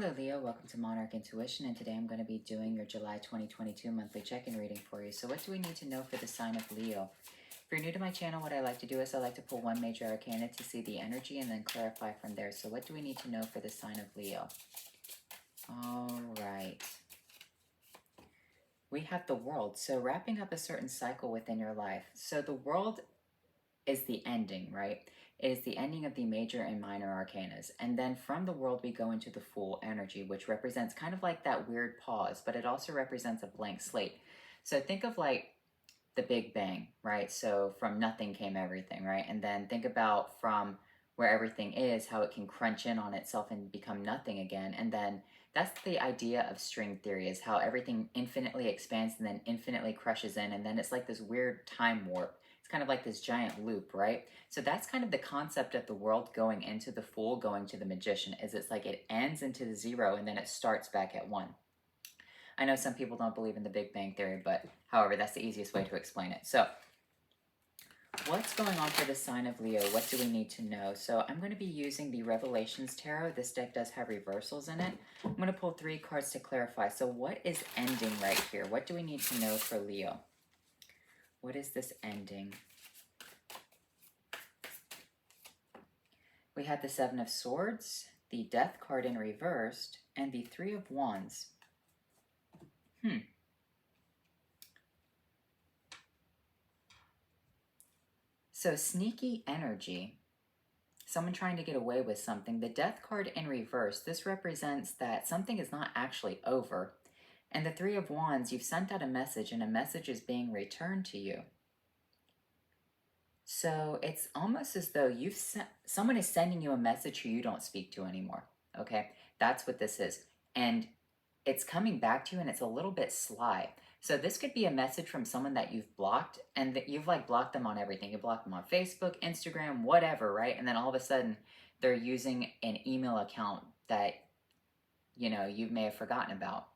Hello Leo, welcome to Monarch Intuition, and today I'm going to be doing your July 2022 monthly check-in reading for you. So what do we need to know for the sign of Leo? If you're new to my channel, what I like to do is I like to pull one major arcana to see the energy and then clarify from there. So what do we need to know for the sign of Leo? All right. We have the world. So wrapping up a certain cycle within your life. So the world is the ending, right? It is the ending of the major and minor arcanas. And then from the world, we go into the Fool energy, which represents kind of like that weird pause, but it also represents a blank slate. So think of like the Big Bang, right? So from nothing came everything, right? And then think about from where everything is, how it can crunch in on itself and become nothing again. And then that's the idea of string theory, is how everything infinitely expands and then infinitely crushes in. And then it's like this weird time warp. It's kind of like this giant loop, right? So that's kind of the concept of the world going into the Fool, going to the Magician, is it's like it ends into the zero and then it starts back at one. I know some people don't believe in the Big Bang Theory, but however, that's the easiest way to explain it. So what's going on for the sign of Leo? What do we need to know? So I'm going to be using the Revelations Tarot. This deck does have reversals in it. I'm going to pull 3 cards to clarify. So what is ending right here? What do we need to know for Leo? What is this ending? We had the 7 of Swords, the Death card in reversed, and the 3 of Wands. So sneaky energy, someone trying to get away with something. The Death card in reverse, this represents that something is not actually over. And the 3 of Wands, you've sent out a message and a message is being returned to you. So it's almost as though someone is sending you a message who you don't speak to anymore. Okay, that's what this is. And it's coming back to you and it's a little bit sly. So this could be a message from someone that you've blocked, and that you've like blocked them on everything. You blocked them on Facebook, Instagram, whatever, right? And then all of a sudden they're using an email account that, you may have forgotten about.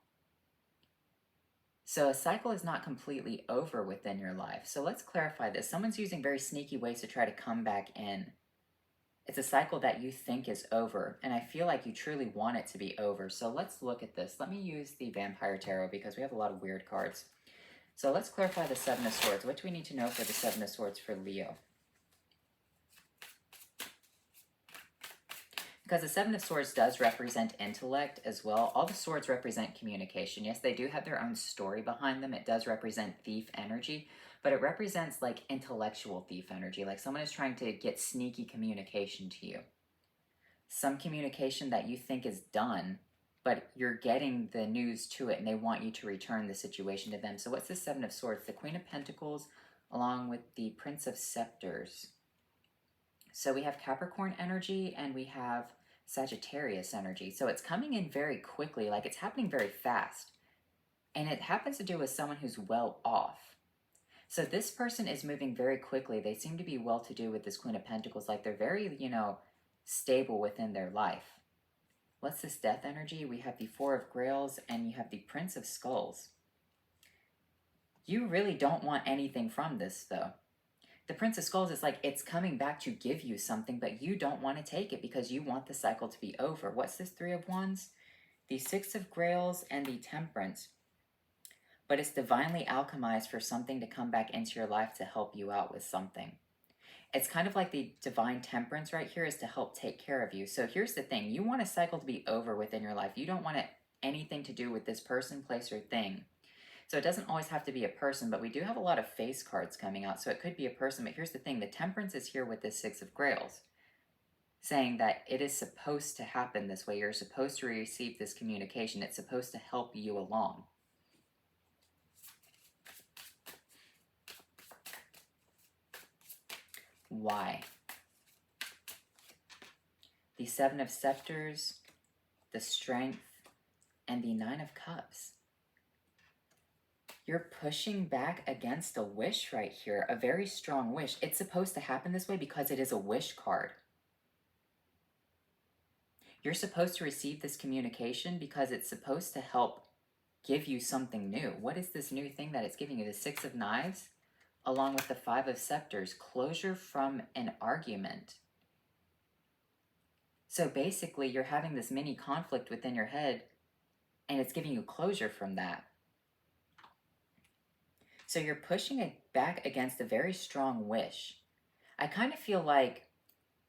So a cycle is not completely over within your life. So let's clarify this. Someone's using very sneaky ways to try to come back in. It's a cycle that you think is over, and I feel like you truly want it to be over. So let's look at this. Let me use the Vampire Tarot because we have a lot of weird cards. So let's clarify the 7 of Swords. What do we need to know for the 7 of Swords for Leo? Because the 7 of Swords does represent intellect as well. All the swords represent communication. Yes, they do have their own story behind them. It does represent thief energy, but it represents like intellectual thief energy. Like someone is trying to get sneaky communication to you. Some communication that you think is done, but you're getting the news to it and they want you to return the situation to them. So what's the 7 of Swords? The Queen of Pentacles along with the Prince of Scepters. So we have Capricorn energy and we have Sagittarius energy. So it's coming in very quickly, like it's happening very fast. And it happens to do with someone who's well off. So this person is moving very quickly. They seem to be well-to-do with this Queen of Pentacles. Like they're very, stable within their life. What's this Death energy? We have the 4 of Grails and you have the Prince of Skulls. You really don't want anything from this though. The Prince of Skulls is like it's coming back to give you something, but you don't want to take it because you want the cycle to be over. What's this 3 of Wands? The 6 of Grails and the Temperance. But it's divinely alchemized for something to come back into your life to help you out with something. It's kind of like the divine temperance right here is to help take care of you. So here's the thing. You want a cycle to be over within your life. You don't want anything to do with this person, place, or thing. So it doesn't always have to be a person, but we do have a lot of face cards coming out. So it could be a person, but here's the thing. The Temperance is here with this 6 of Grails, saying that it is supposed to happen this way. You're supposed to receive this communication. It's supposed to help you along. Why? The 7 of Scepters, the Strength, and the 9 of Cups. You're pushing back against a wish right here, a very strong wish. It's supposed to happen this way because it is a wish card. You're supposed to receive this communication because it's supposed to help give you something new. What is this new thing that it's giving you? The 6 of Knives, along with the 5 of Scepters, closure from an argument. So basically, you're having this mini conflict within your head, and it's giving you closure from that. So you're pushing it back against a very strong wish. I kind of feel like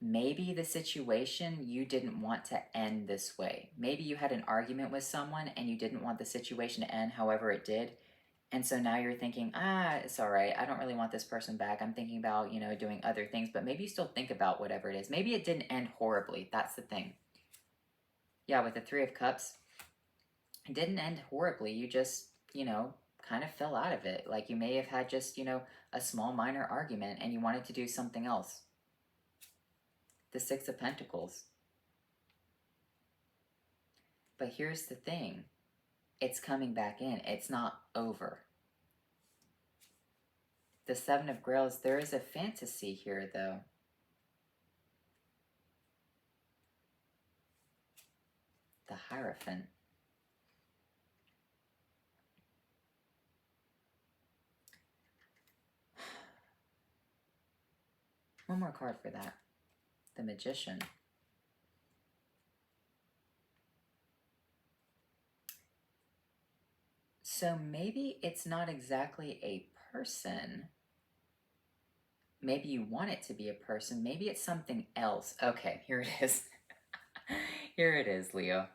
maybe the situation you didn't want to end this way. Maybe you had an argument with someone and you didn't want the situation to end however it did. And so now you're thinking, it's all right. I don't really want this person back. I'm thinking about, doing other things, but maybe you still think about whatever it is. Maybe it didn't end horribly. That's the thing. Yeah, with the Three of Cups, it didn't end horribly. You just, kind of fell out of it. Like you may have had just, a small minor argument and you wanted to do something else. The Six of Pentacles. But here's the thing. It's coming back in. It's not over. The Seven of Grails, there is a fantasy here, though. The Hierophant. One more card for that. The Magician. So maybe it's not exactly a person. Maybe you want it to be a person. Maybe it's something else. Okay, here it is. Here it is, Leo.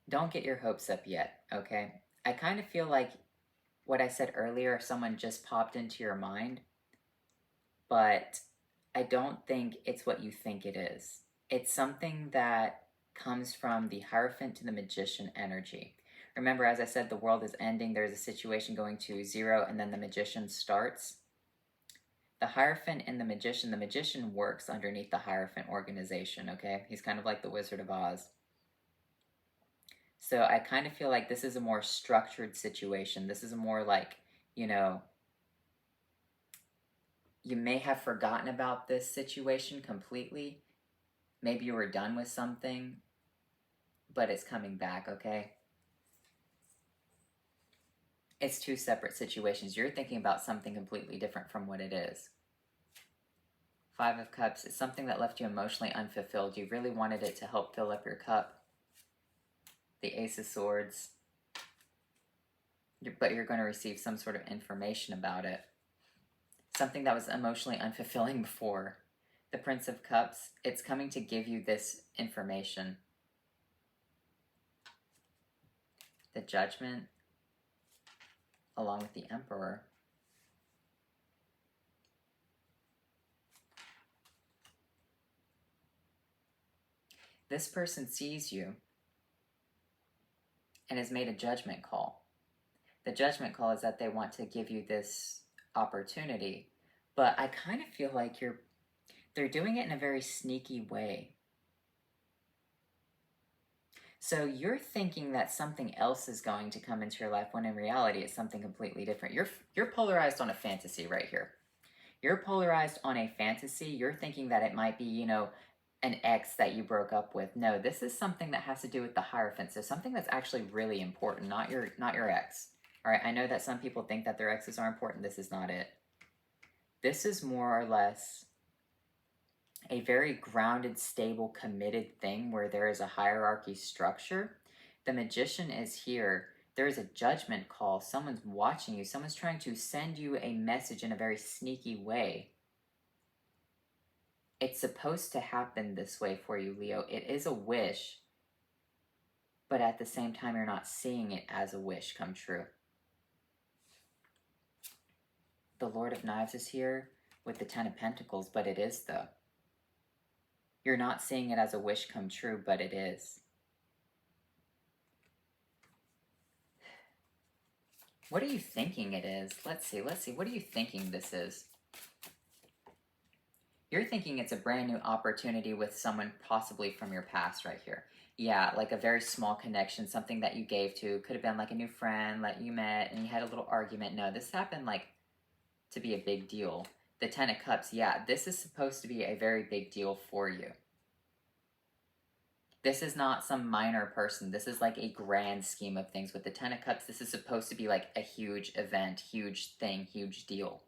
Don't get your hopes up yet, okay? I kind of feel like what I said earlier, someone just popped into your mind, but I don't think it's what you think it is. It's something that comes from the Hierophant to the Magician energy. Remember, as I said, the world is ending. There's a situation going to 0, and then the Magician starts. The Hierophant and the Magician works underneath the Hierophant organization, okay? He's kind of like the Wizard of Oz. So I kind of feel like this is a more structured situation. This is a more like, you may have forgotten about this situation completely. Maybe you were done with something, but it's coming back, okay? It's two separate situations. You're thinking about something completely different from what it is. Five of Cups is something that left you emotionally unfulfilled. You really wanted it to help fill up your cup. The Ace of Swords. But you're going to receive some sort of information about it. Something that was emotionally unfulfilling before. The Prince of Cups, it's coming to give you this information. The Judgment, along with the Emperor. This person sees you and has made a judgment call. The judgment call is that they want to give you this opportunity, but I kind of feel like they're doing it in a very sneaky way. So you're thinking that something else is going to come into your life when in reality it's something completely different. You're polarized on a fantasy right here. You're polarized on a fantasy. You're thinking that it might be, an ex that you broke up with. No, this is something that has to do with the Hierophant. So something that's actually really important, not your ex. All right, I know that some people think that their exes are important. This is not it. This is more or less a very grounded, stable, committed thing where there is a hierarchy structure. The Magician is here. There is a judgment call. Someone's watching you. Someone's trying to send you a message in a very sneaky way. It's supposed to happen this way for you, Leo. It is a wish, but at the same time, you're not seeing it as a wish come true. The Lord of Knives is here with the Ten of Pentacles, but it is, though. You're not seeing it as a wish come true, but it is. What are you thinking it is? Let's see. What are you thinking this is? You're thinking it's a brand new opportunity with someone possibly from your past right here. Yeah, like a very small connection, something that you gave to. Could have been like a new friend that you met and you had a little argument. No, this happened like to be a big deal. The Ten of Cups, yeah, this is supposed to be a very big deal for you. This is not some minor person. This is like a grand scheme of things. With the Ten of Cups, this is supposed to be like a huge event, huge thing, huge deal.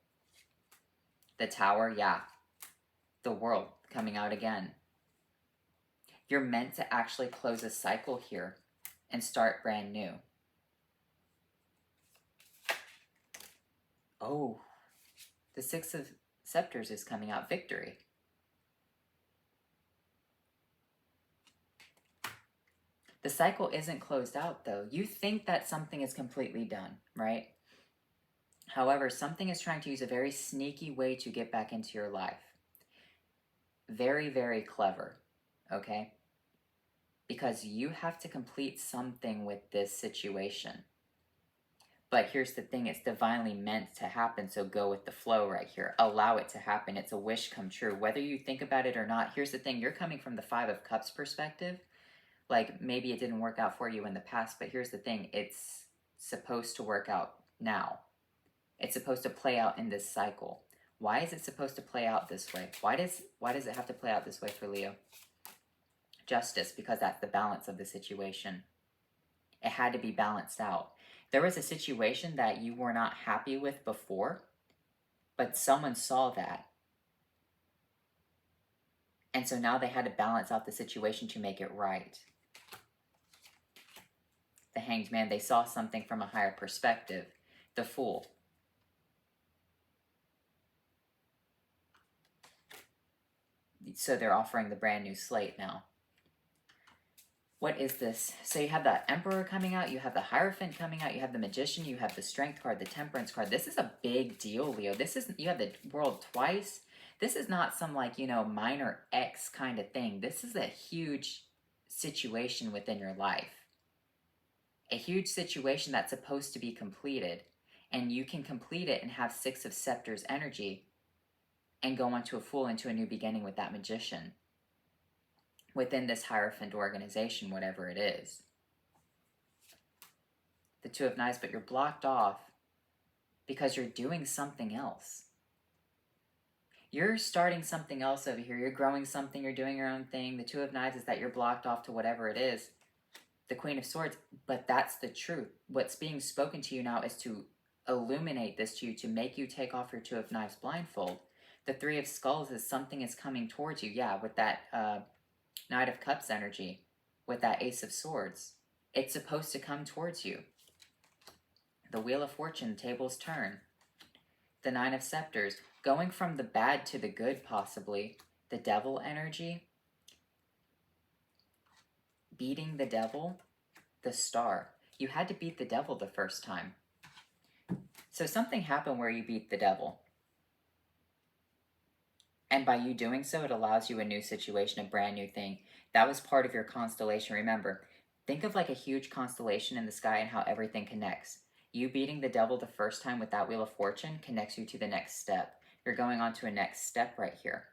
The Tower, yeah. The world coming out again. You're meant to actually close a cycle here and start brand new. Oh, the Six of Scepters is coming out, victory. The cycle isn't closed out though. You think that something is completely done, right? However, something is trying to use a very sneaky way to get back into your life. Very, very clever, okay? Because you have to complete something with this situation. But here's the thing, it's divinely meant to happen, so go with the flow right here. Allow it to happen. It's a wish come true. Whether you think about it or not, here's the thing, you're coming from the Five of Cups perspective. Like, maybe it didn't work out for you in the past, but here's the thing, it's supposed to work out now. It's supposed to play out in this cycle. Why is it supposed to play out this way? Why does it have to play out this way for Leo? Justice, because that's the balance of the situation. It had to be balanced out. There was a situation that you were not happy with before, but someone saw that. And so now they had to balance out the situation to make it right. The Hanged Man, they saw something from a higher perspective. The Fool. So they're offering the brand new slate now. What is this? So you have the Emperor coming out, you have the Hierophant coming out, you have the Magician, you have the Strength card, the Temperance card. This is a big deal, Leo. This isn't, you have the World twice. This is not some like, you know, minor X kind of thing. This is a huge situation within your life. A huge situation that's supposed to be completed. And you can complete it and have Six of Scepters energy and go on to a Fool, into a new beginning with that Magician. Within this Hierophant organization, whatever it is. The Two of Knives, but you're blocked off because you're doing something else. You're starting something else over here. You're growing something, you're doing your own thing. The Two of Knives is that you're blocked off to whatever it is. The Queen of Swords, but that's the truth. What's being spoken to you now is to illuminate this to you, to make you take off your Two of Knives blindfold. The Three of Skulls is something is coming towards you. Yeah, with that Knight of Cups energy, with that Ace of Swords. It's supposed to come towards you. The Wheel of Fortune, tables turn. The Nine of Scepters, going from the bad to the good possibly. The Devil energy. Beating the devil. The Star. You had to beat the devil the first time. So something happened where you beat the devil. And by you doing so, it allows you a new situation, a brand new thing. That was part of your constellation. Remember, think of like a huge constellation in the sky and how everything connects. You beating the devil the first time with that Wheel of Fortune connects you to the next step. You're going on to a next step right here.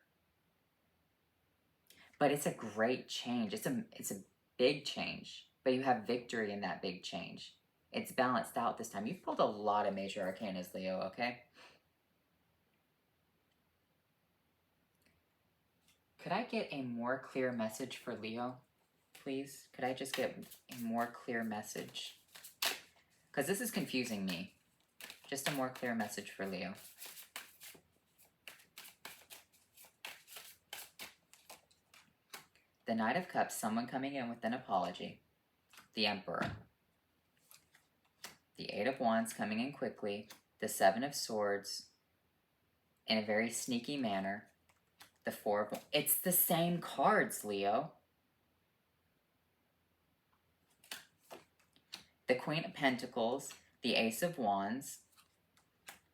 But it's a great change. It's a big change. But you have victory in that big change. It's balanced out this time. You've pulled a lot of major arcanas, Leo, okay? Could I get a more clear message for Leo, please? Could I just get a more clear message? Because this is confusing me. Just a more clear message for Leo. The Knight of Cups, someone coming in with an apology. The Emperor. The Eight of Wands coming in quickly. The Seven of Swords in a very sneaky manner. The Four of Wands. It's the same cards, Leo. The Queen of Pentacles, the Ace of Wands,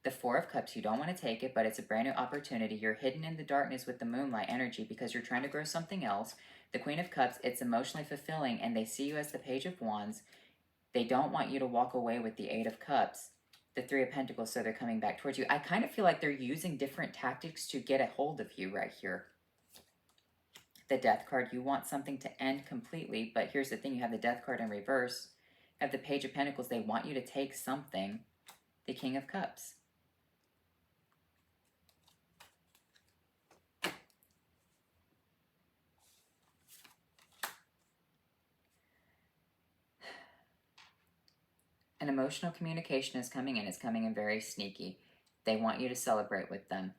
the Four of Cups. You don't want to take it, but it's a brand new opportunity. You're hidden in the darkness with the moonlight energy because you're trying to grow something else. The Queen of Cups, it's emotionally fulfilling, and they see you as the Page of Wands. They don't want you to walk away with the Eight of Cups. The Three of Pentacles, so they're coming back towards you. I kind of feel like they're using different tactics to get a hold of you right here. The Death card, you want something to end completely, but here's the thing, you have the Death card in reverse. You have the Page of Pentacles, they want you to take something. The King of Cups. An emotional communication is coming in. It's coming in very sneaky. They want you to celebrate with them.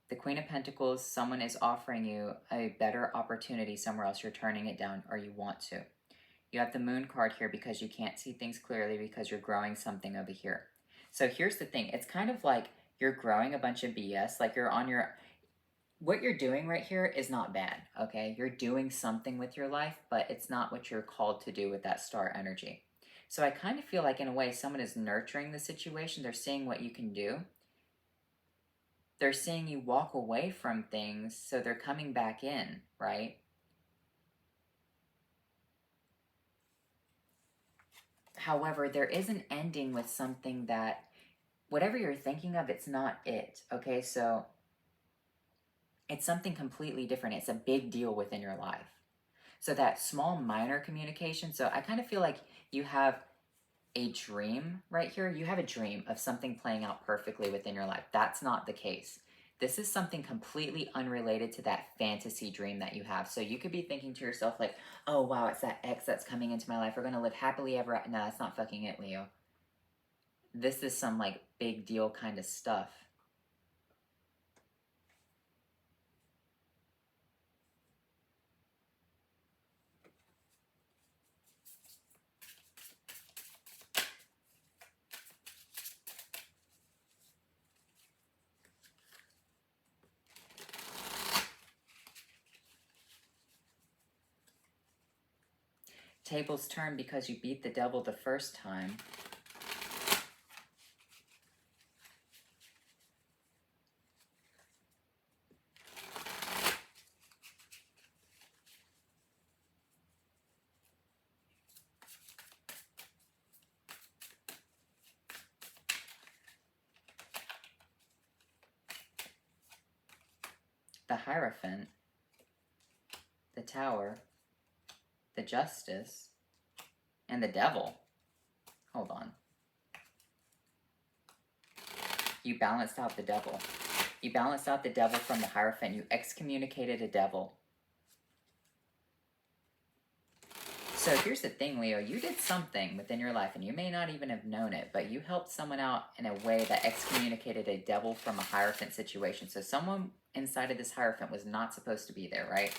The Queen of Pentacles, someone is offering you a better opportunity somewhere else. You're turning it down, or you want to. You have the Moon card here because you can't see things clearly because you're growing something over here. So here's the thing. It's kind of like you're growing a bunch of BS. Like you're on your... What you're doing right here is not bad, okay? You're doing something with your life, but it's not what you're called to do with that star energy. So I kind of feel like, in a way, someone is nurturing the situation. They're seeing what you can do. They're seeing you walk away from things, so they're coming back in, right? However, there is an ending with something that, whatever you're thinking of, it's not it, okay? So it's something completely different. It's a big deal within your life. So that small, minor communication, so I kind of feel like you have a dream right here. You have a dream of something playing out perfectly within your life. That's not the case. This is something completely unrelated to that fantasy dream that you have. So you could be thinking to yourself like, oh wow, it's that ex that's coming into my life. We're going to live happily ever after. No, that's not fucking it, Leo. This is some like big deal kind of stuff. Tables turn because you beat the devil the first time. The Hierophant, the Tower, the Justice, and the Devil. Hold on. You balanced out the devil. You balanced out the devil from the Hierophant. You excommunicated a devil. So here's the thing, Leo. You did something within your life, and you may not even have known it, but you helped someone out in a way that excommunicated a devil from a Hierophant situation. So someone inside of this Hierophant was not supposed to be there, right?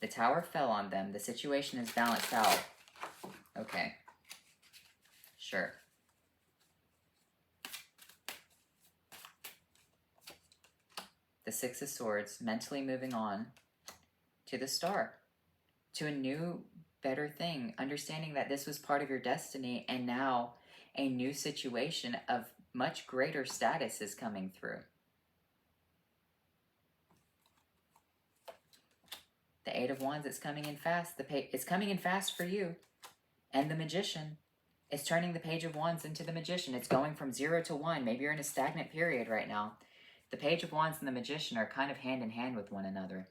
The Tower fell on them. The situation is balanced out. Okay. Sure. The Six of Swords, mentally moving on to the Star, to a new, better thing, understanding that this was part of your destiny, and now a new situation of much greater status is coming through. The Eight of Wands, it's coming in fast. It's coming in fast for you. And the Magician is turning the Page of Wands into the Magician. It's going from 0 to 1. Maybe you're in a stagnant period right now. The Page of Wands and the Magician are kind of hand in hand with one another.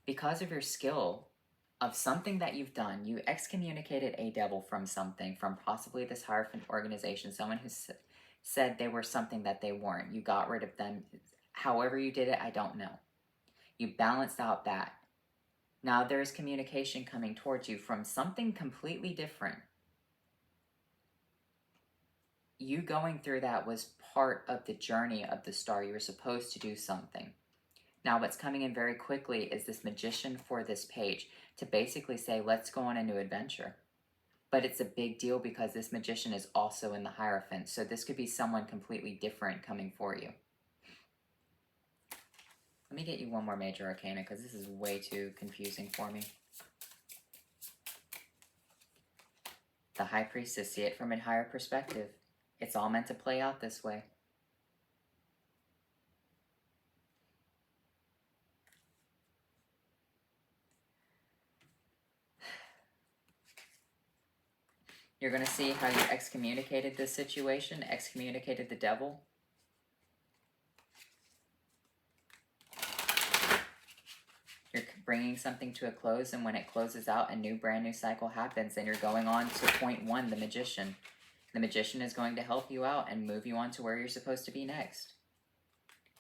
Because of your skill of something that you've done, you excommunicated a devil from something, from possibly this Hierophant organization, someone who said they were something that they weren't. You got rid of them. However you did it, I don't know. You balanced out that. Now there's communication coming towards you from something completely different. You going through that was part of the journey of the Star. You were supposed to do something. Now what's coming in very quickly is this Magician for this page to basically say, let's go on a new adventure. But it's a big deal because this Magician is also in the Hierophant. So this could be someone completely different coming for you. Let me get you one more Major Arcana because this is way too confusing for me. The High Priestess, see it from a higher perspective. It's all meant to play out this way. You're going to see how you excommunicated this situation, excommunicated the devil. You're bringing something to a close, and when it closes out, a new brand new cycle happens, and you're going on to point 1, the Magician. The Magician is going to help you out and move you on to where you're supposed to be next.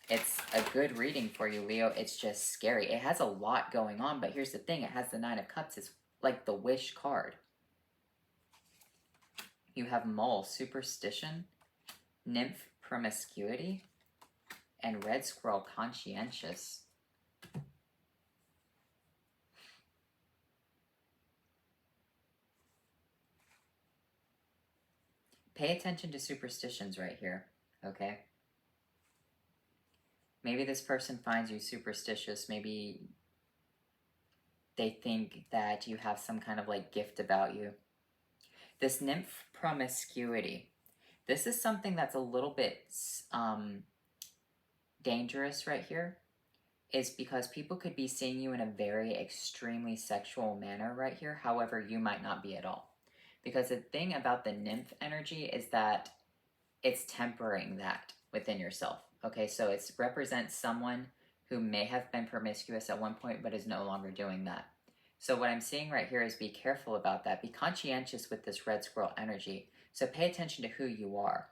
It's a good reading for you, Leo. It's just scary. It has a lot going on, but here's the thing. It has the Nine of Cups. It's like the Wish card. You have mole, superstition, nymph, promiscuity, and red squirrel, conscientious. Pay attention to superstitions right here, okay? Maybe this person finds you superstitious. Maybe they think that you have some kind of like gift about you. This nymph promiscuity. This is something that's a little bit dangerous right here, is because people could be seeing you in a very extremely sexual manner right here. However, you might not be at all. Because the thing about the nymph energy is that it's tempering that within yourself. Okay, so it represents someone who may have been promiscuous at one point but is no longer doing that. So what I'm seeing right here is be careful about that. Be conscientious with this red squirrel energy. So pay attention to who you are.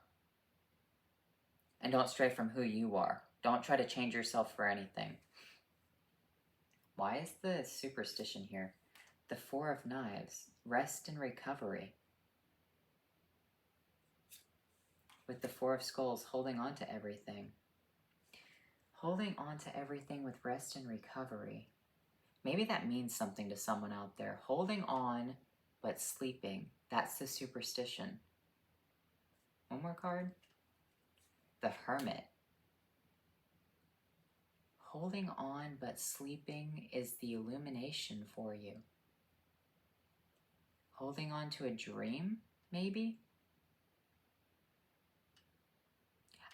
And don't stray from who you are. Don't try to change yourself for anything. Why is the superstition here? The Four of Knives. Rest and recovery. With the Four of Skulls, holding on to everything. Holding on to everything with rest and recovery. Maybe that means something to someone out there. Holding on, but sleeping. That's the superstition. One more card. The Hermit. Holding on, but sleeping is the illumination for you. Holding on to a dream, maybe?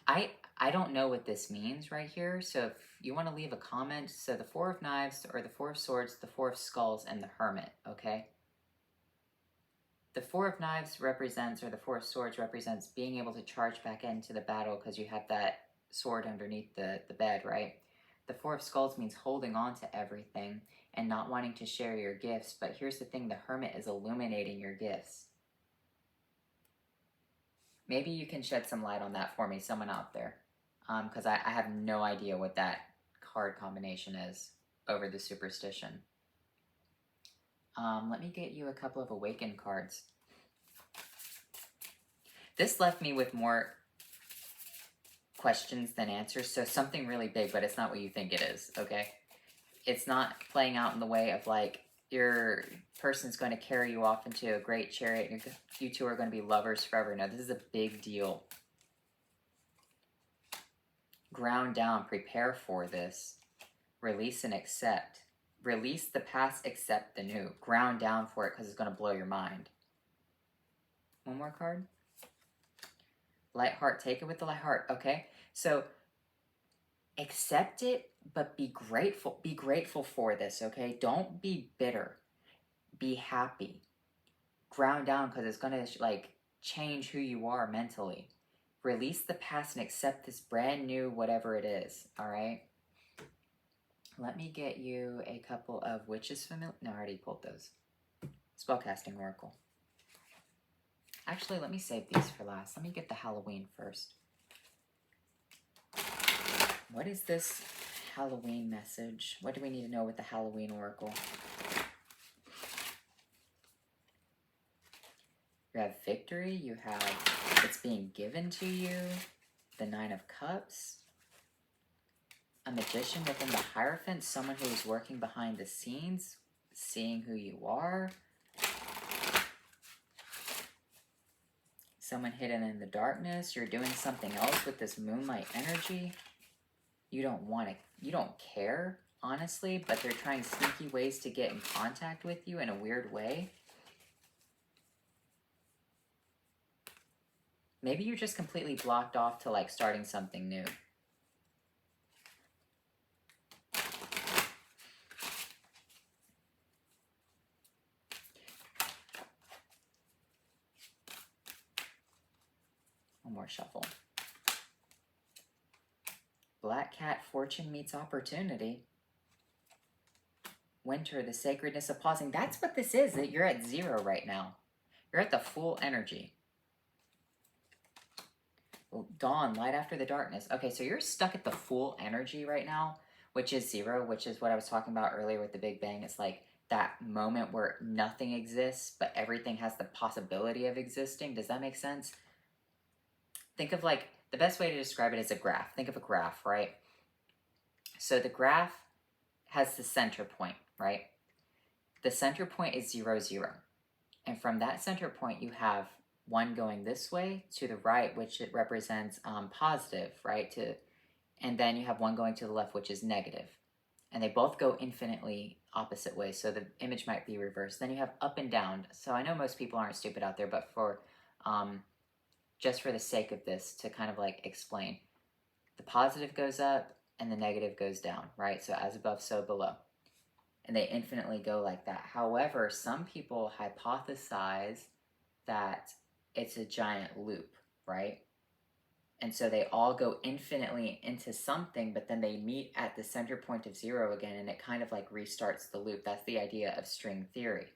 I don't know what this means right here, so if you want to leave a comment, so the Four of Knives, or the Four of Swords, the Four of Skulls, and the Hermit, okay? The Four of Knives represents, or the Four of Swords represents being able to charge back into the battle because you have that sword underneath the bed, right? The Four of Skulls means holding on to everything and not wanting to share your gifts, but here's the thing, the Hermit is illuminating your gifts. Maybe you can shed some light on that for me, someone out there, because I have no idea what that card combination is over the superstition. Let me get you a couple of Awakened cards. This left me with more questions than answers, so something really big, but it's not what you think it is, okay? It's not playing out in the way of like, your person's going to carry you off into a great chariot and you two are going to be lovers forever. No, this is a big deal. Ground down, prepare for this. Release and accept. Release the past, accept the new. Ground down for it because it's going to blow your mind. One more card. Light heart, take it with the light heart. Okay, so accept it, but be grateful. Be grateful for this, okay? Don't be bitter. Be happy. Ground down because it's going to like change who you are mentally. Release the past and accept this brand new whatever it is, all right? Let me get you a couple of Witches Familiar. No, I already pulled those. Spellcasting Oracle. Actually, let me save these for last. Let me get the Halloween first. What is this Halloween message? What do we need to know with the Halloween Oracle? You have victory. You have it's being given to you. The Nine of Cups. A magician within the Hierophant. Someone who is working behind the scenes. Seeing who you are. Someone hidden in the darkness. You're doing something else with this moonlight energy. You don't want to, you don't care, honestly, but they're trying sneaky ways to get in contact with you in a weird way. Maybe you're just completely blocked off to like starting something new. One more shuffle. Black Cat, fortune meets opportunity. Winter, the sacredness of pausing. That's what this is. That you're at 0 right now. You're at the full energy. Dawn, light after the darkness. Okay, so you're stuck at the full energy right now, which is 0, which is what I was talking about earlier with the Big Bang. It's like that moment where nothing exists, but everything has the possibility of existing. Does that make sense? Think of like, the best way to describe it is a graph. Think of a graph, right? So the graph has the center point, right? The center point is 0, 0. And from that center point, you have one going this way to the right, which it represents positive, right? And then you have one going to the left, which is negative. And they both go infinitely opposite ways, so the image might be reversed. Then you have up and down. So I know most people aren't stupid out there, but for just for the sake of this, to kind of like explain, the positive goes up and the negative goes down, right? So as above, so below. And they infinitely go like that. However, some people hypothesize that it's a giant loop, right? And so they all go infinitely into something, but then they meet at the center point of 0 again, and it kind of like restarts the loop. That's the idea of string theory.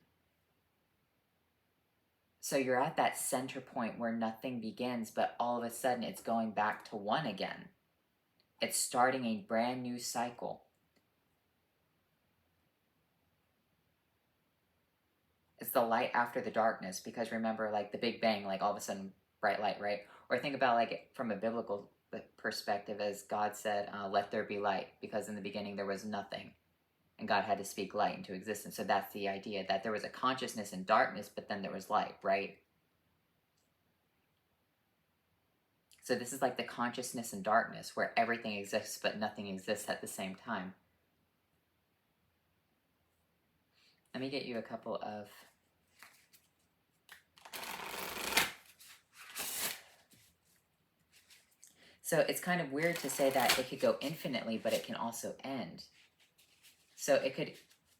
So you're at that center point where nothing begins, but all of a sudden it's going back to 1 again. It's starting a brand new cycle. It's the light after the darkness, because remember, like the Big Bang, like all of a sudden bright light, right? Or think about like from a biblical perspective, as God said, let there be light, because in the beginning there was nothing, and God had to speak light into existence. So that's the idea, that there was a consciousness in darkness, but then there was light, right? So this is like the consciousness in darkness, where everything exists but nothing exists at the same time. Let me get you a couple of... So it's kind of weird to say that it could go infinitely, but it can also end. So it could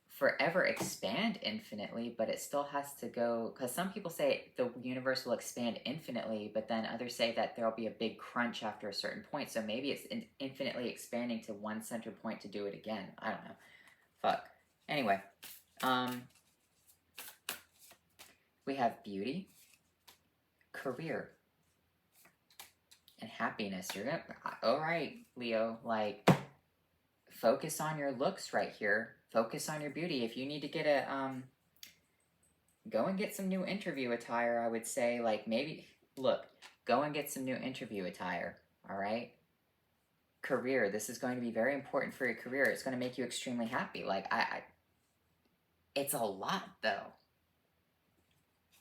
forever expand infinitely, but it still has to go, because some people say the universe will expand infinitely, but then others say that there'll be a big crunch after a certain point. So maybe it's infinitely expanding to one center point to do it again. I don't know. Fuck. Anyway, we have beauty, career, and happiness. You're gonna, all right, Leo, like, focus on your looks right here. Focus on your beauty. If you need to get a, go and get some new interview attire, I would say. Like, maybe, look, go and get some new interview attire, all right? Career, this is going to be very important for your career. It's going to make you extremely happy. Like, it's a lot, though.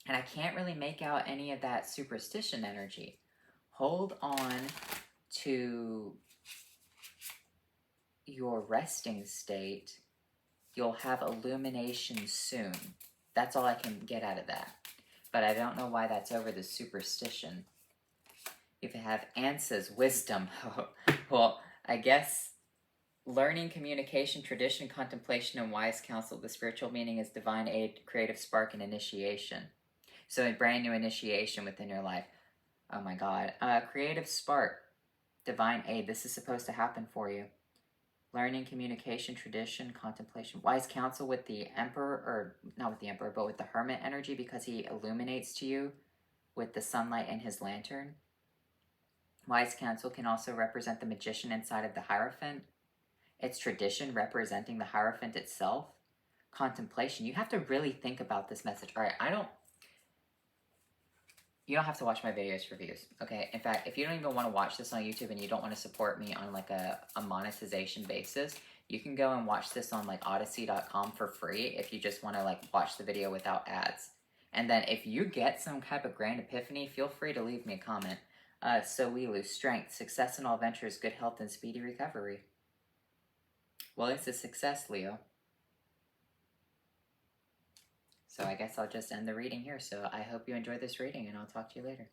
And I can't really make out any of that superstition energy. Hold on to your resting state. You'll have illumination soon. That's all I can get out of that. But I don't know why that's over the superstition. If you have answers, wisdom, well, I guess learning, communication, tradition, contemplation, and wise counsel. The spiritual meaning is divine aid, creative spark, and initiation. So a brand new initiation within your life. Oh my God. Creative spark, divine aid. This is supposed to happen for you. Learning, communication, tradition, contemplation, wise counsel with the emperor, or not with the emperor, but with the hermit energy, because he illuminates to you with the sunlight in his lantern. Wise counsel can also represent the magician inside of the Hierophant. It's tradition representing the Hierophant itself. Contemplation. You have to really think about this message. All right, you don't have to watch my videos for views, okay? In fact, if you don't even want to watch this on YouTube and you don't want to support me on like a monetization basis, you can go and watch this on like odyssey.com for free if you just want to like watch the video without ads. And then if you get some type of grand epiphany, feel free to leave me a comment. So we lose strength, success in all ventures, good health, and speedy recovery. Well, it's a success, Leo. So I guess I'll just end the reading here. So I hope you enjoyed this reading, and I'll talk to you later.